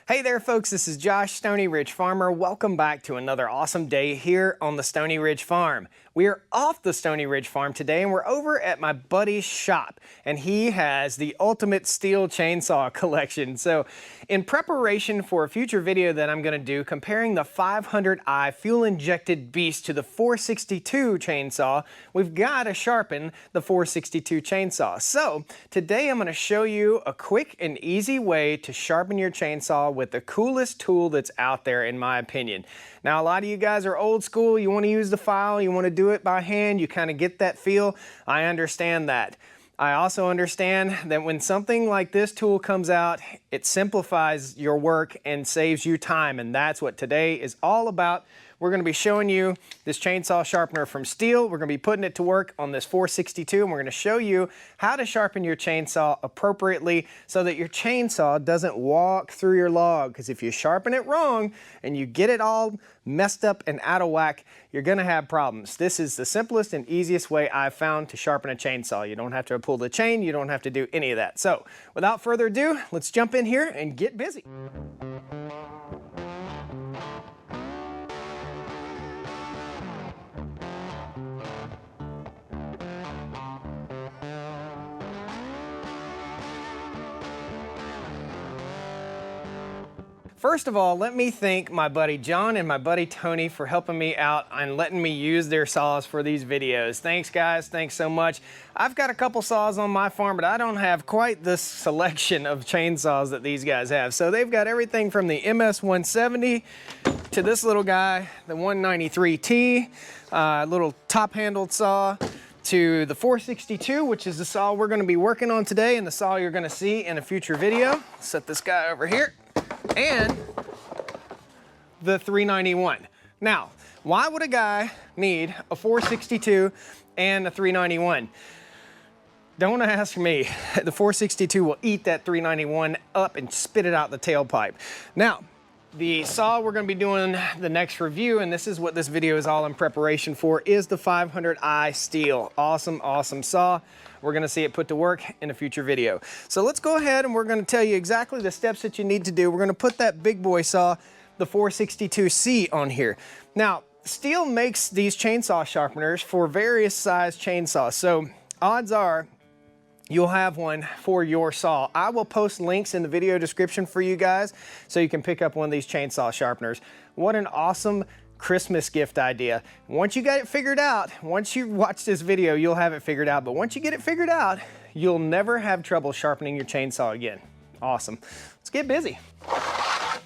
Hey there folks, this is Josh, Stoney Ridge Farmer. Welcome back to another awesome day here on the Stoney Ridge Farm. We are off the Stoney Ridge Farm today and we're over at my buddy's shop and he has the ultimate stihl chainsaw collection. So in preparation for a future video that I'm going to do comparing the 500i fuel injected beast to the 462 chainsaw, we've got to sharpen the 462 chainsaw. So today I'm going to show you a quick and easy way to sharpen your chainsaw with the coolest tool that's out there in my opinion. Now a lot of you guys are old school, you want to use the file, you want to do it by hand, you kind of get that feel. I understand that. I also understand that when something like this tool comes out, it simplifies your work and saves you time, and that's what today is all about. We're going to be showing you this chainsaw sharpener from Stihl. We're going to be putting it to work on this 462 and we're going to show you how to sharpen your chainsaw appropriately so that your chainsaw doesn't walk through your log, because if you sharpen it wrong and you get it all messed up and out of whack, you're going to have problems. This is the simplest and easiest way I've found to sharpen a chainsaw. You don't have to pull the chain, you don't have to do any of that. So without further ado, let's jump in here and get busy. First of all, let me thank my buddy John and my buddy Tony for helping me out and letting me use their saws for these videos. Thanks guys, thanks so much. I've got a couple saws on my farm, but I don't have quite this selection of chainsaws that these guys have. So they've got everything from the MS-170 to this little guy, the 193T, little top-handled saw, to the 462, which is the saw we're going to be working on today and the saw you're going to see in a future video. Set this guy over here. And the 391. Now, why would a guy need a 462 and a 391? Don't ask me. The 462 will eat that 391 up and spit it out the tailpipe. Now, the saw we're going to be doing the next review, and this is what this video is all in preparation for, is the 500i Stihl. Awesome, awesome saw. We're going to see it put to work in a future video. So let's go ahead and we're going to tell you exactly the steps that you need to do. We're going to put that big boy saw, the 462C, on here. Now, Stihl makes these chainsaw sharpeners for various size chainsaws. So odds are you'll have one for your saw. I will post links in the video description for you guys so you can pick up one of these chainsaw sharpeners. What an awesome Christmas gift idea. Once you got it figured out, once you watch this video, you'll have it figured out. But once you get it figured out, you'll never have trouble sharpening your chainsaw again. Awesome. Let's get busy. I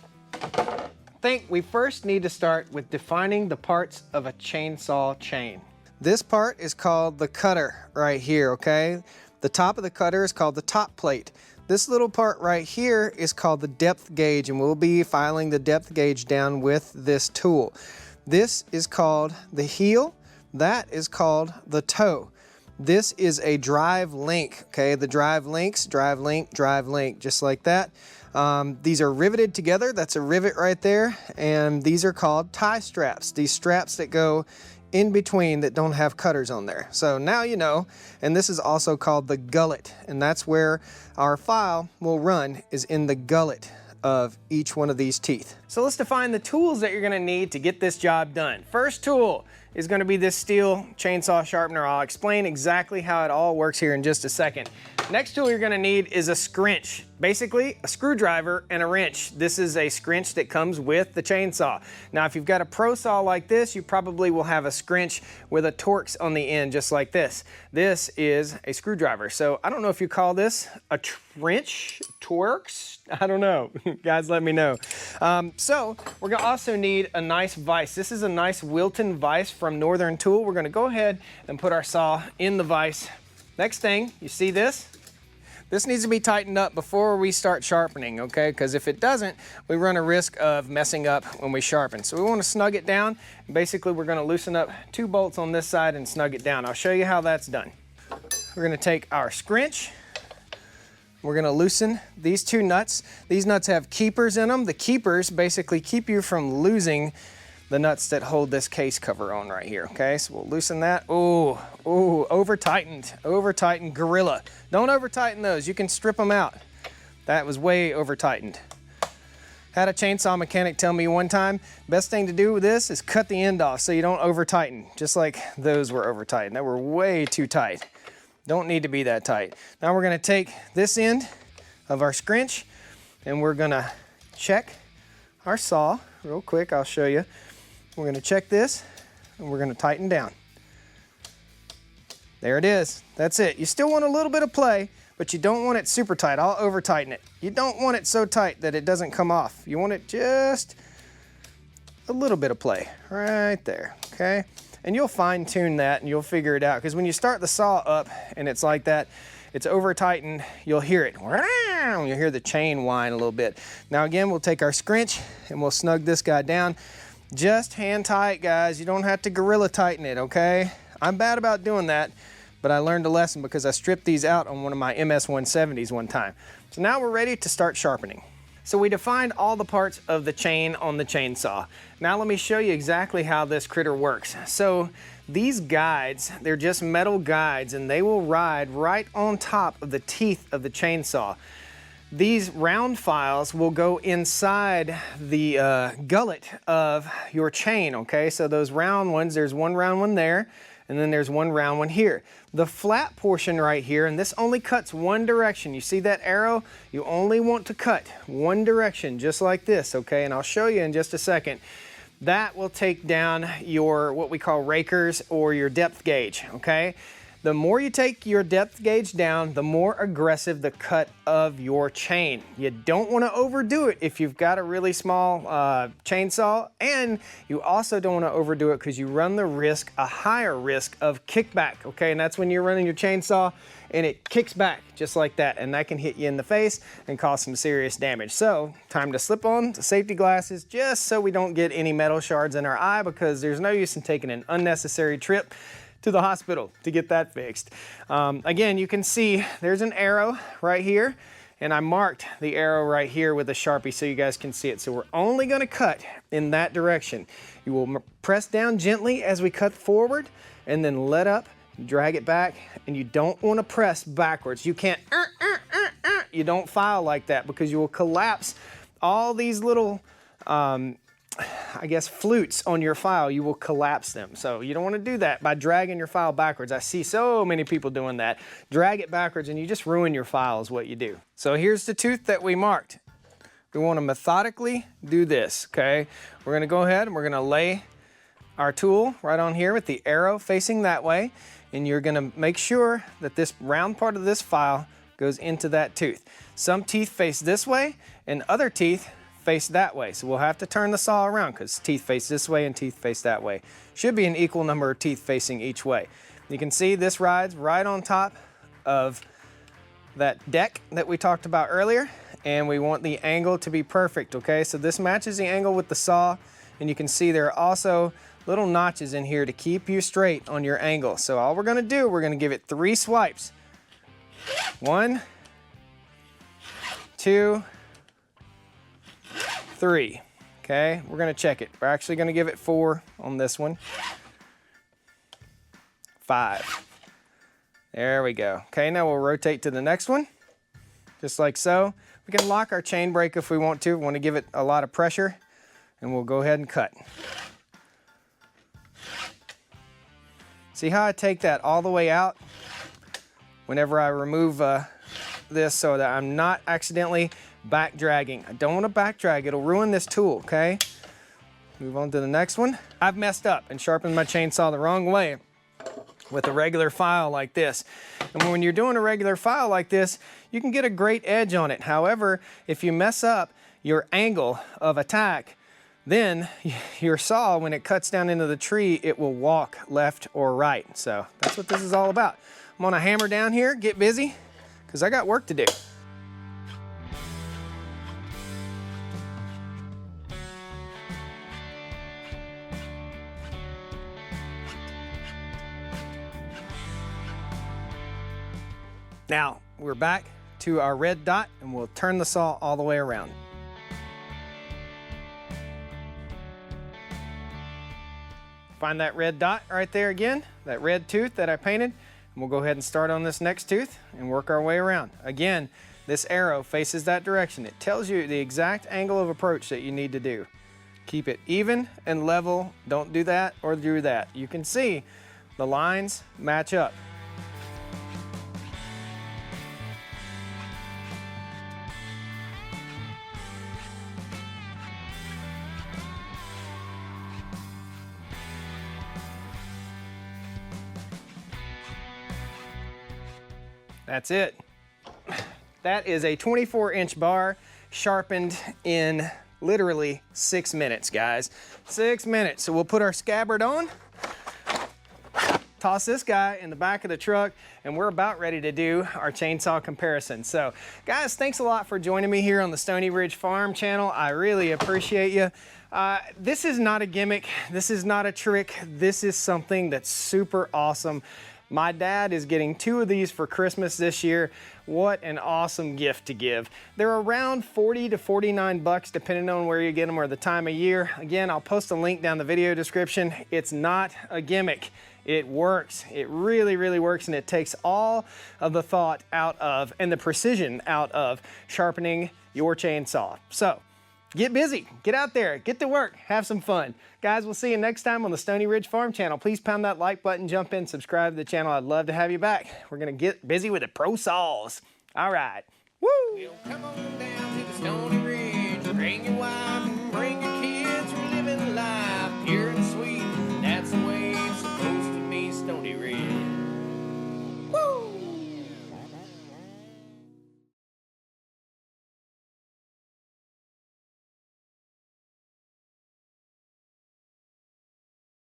think we first need to start with defining the parts of a chainsaw chain. This part is called the cutter right here, okay? The top of the cutter is called the top plate. This little part right here is called the depth gauge, and we'll be filing the depth gauge down with this tool. This is called the heel. That is called the toe. This is a drive link, okay? The drive links, drive link, just like that. These are riveted together. That's a rivet right there. And these are called tie straps. These straps that go in between that don't have cutters on there. So now you know, and this is also called the gullet, and that's where our file will run, is in the gullet of each one of these teeth. So let's define the tools that you're gonna need to get this job done. First tool is gonna be this Stihl chainsaw sharpener. I'll explain exactly how it all works here in just a second. Next tool you're gonna need is a scrinch. Basically, a screwdriver and a wrench. This is a scrinch that comes with the chainsaw. Now, if you've got a pro saw like this, you probably will have a scrinch with a Torx on the end, just like this. This is a screwdriver. So I don't know if you call this a wrench, Torx, I don't know. Guys, let me know. So we're gonna also need a nice vise. This is a nice Wilton vise from Northern Tool. We're gonna go ahead and put our saw in the vise. Next thing, you see this? This needs to be tightened up before we start sharpening, okay? Because if it doesn't, we run a risk of messing up when we sharpen. So we want to snug it down. Basically, we're going to loosen up 2 bolts on this side and snug it down. I'll show you how that's done. We're going to take our scrinch. We're going to loosen these 2 nuts. These nuts have keepers in them. The keepers basically keep you from losing the nuts that hold this case cover on right here, okay? So we'll loosen that. Ooh, over-tightened, Gorilla. Don't over-tighten those, you can strip them out. That was way over-tightened. Had a chainsaw mechanic tell me one time, best thing to do with this is cut the end off so you don't over tighten, just like those were over tightened. They were way too tight. Don't need to be that tight. Now we're gonna take this end of our scrinch and we're gonna check our saw real quick. I'll show you. We're gonna check this and we're gonna tighten down. There it is. That's it. You still want a little bit of play, but you don't want it super tight. I'll over tighten it. You don't want it so tight that it doesn't come off. You want it just a little bit of play right there, okay? And you'll fine tune that and you'll figure it out, because when you start the saw up and it's like that, it's over tightened, you'll hear it. You'll hear the chain whine a little bit. Now again, we'll take our scrinch and we'll snug this guy down. Just hand tight, guys. You don't have to gorilla tighten it, okay? I'm bad about doing that, but I learned a lesson because I stripped these out on one of my MS-170s one time. So now we're ready to start sharpening. So we defined all the parts of the chain on the chainsaw. Now let me show you exactly how this critter works. So these guides, they're just metal guides and they will ride right on top of the teeth of the chainsaw. These round files will go inside the gullet of your chain, okay? So those round ones, there's one round one there, and then there's one round one here. The flat portion right here, and this only cuts one direction. You see that arrow? You only want to cut one direction, just like this, okay? And I'll show you in just a second. That will take down your, what we call rakers or your depth gauge, okay? The more you take your depth gauge down, the more aggressive the cut of your chain. You don't want to overdo it if you've got a really small chainsaw, and you also don't want to overdo it because you run the risk, a higher risk of kickback, okay? And that's when you're running your chainsaw and it kicks back just like that, and that can hit you in the face and cause some serious damage. So, time to slip on the safety glasses just so we don't get any metal shards in our eye, because there's no use in taking an unnecessary trip to the hospital to get that fixed. Again, you can see there's an arrow right here, and I marked the arrow right here with a Sharpie so you guys can see it. So we're only gonna cut in that direction. You will press down gently as we cut forward and then let up, drag it back, and you don't wanna press backwards. You can't, you don't file like that because you will collapse all these little, I guess, flutes on your file. You will collapse them. So you don't want to do that by dragging your file backwards. I see so many people doing that. Drag it backwards and you just ruin your file is what you do. So here's the tooth that we marked. We want to methodically do this, okay? We're going to go ahead and we're going to lay our tool right on here with the arrow facing that way, and you're going to make sure that this round part of this file goes into that tooth. Some teeth face this way and other teeth face that way. So we'll have to turn the saw around because teeth face this way and teeth face that way. Should be an equal number of teeth facing each way. You can see this rides right on top of that deck that we talked about earlier, and we want the angle to be perfect, okay? So this matches the angle with the saw, and you can see there are also little notches in here to keep you straight on your angle. So all we're gonna do, we're gonna give it 3 swipes. 1, 2, 3, okay? We're gonna check it. We're actually gonna give it 4 on this one. 5. There we go. Okay, now we'll rotate to the next one, just like so. We can lock our chain brake if we want to. We want to give it a lot of pressure, and we'll go ahead and cut. See how I take that all the way out whenever I remove this, so that I'm not accidentally back dragging. I don't want to back drag. It'll ruin this tool, okay? Move on to the next one. I've messed up and sharpened my chainsaw the wrong way with a regular file like this. And when you're doing a regular file like this, you can get a great edge on it. However, if you mess up your angle of attack, then your saw, when it cuts down into the tree, it will walk left or right. So that's what this is all about. I'm gonna hammer down here, get busy, because I got work to do. Now, we're back to our red dot, and we'll turn the saw all the way around. Find that red dot right there again, that red tooth that I painted, and we'll go ahead and start on this next tooth and work our way around. Again, this arrow faces that direction. It tells you the exact angle of approach that you need to do. Keep it even and level. Don't do that or do that. You can see the lines match up. That's it. That is a 24-inch bar sharpened in literally 6 minutes, guys. 6 minutes. So we'll put our scabbard on, toss this guy in the back of the truck, and we're about ready to do our chainsaw comparison. So guys, thanks a lot for joining me here on the Stoney Ridge Farm channel. I really appreciate you. This is not a gimmick. This is not a trick. This is something that's super awesome. My dad is getting 2 of these for Christmas this year. What an awesome gift to give. They're around 40 to 49 bucks depending on where you get them or the time of year. Again, I'll post a link down the video description. It's not a gimmick. It works. It really, really works, and it takes all of the thought out of and the precision out of sharpening your chainsaw. So get busy, get out there, get to work, have some fun. Guys, we'll see you next time on the Stoney Ridge Farm channel. Please pound that like button, jump in, subscribe to the channel. I'd love to have you back. We're gonna get busy with the pro saws. All right, woo! Well, come on down to the Stoney Ridge, bring your wife and bring your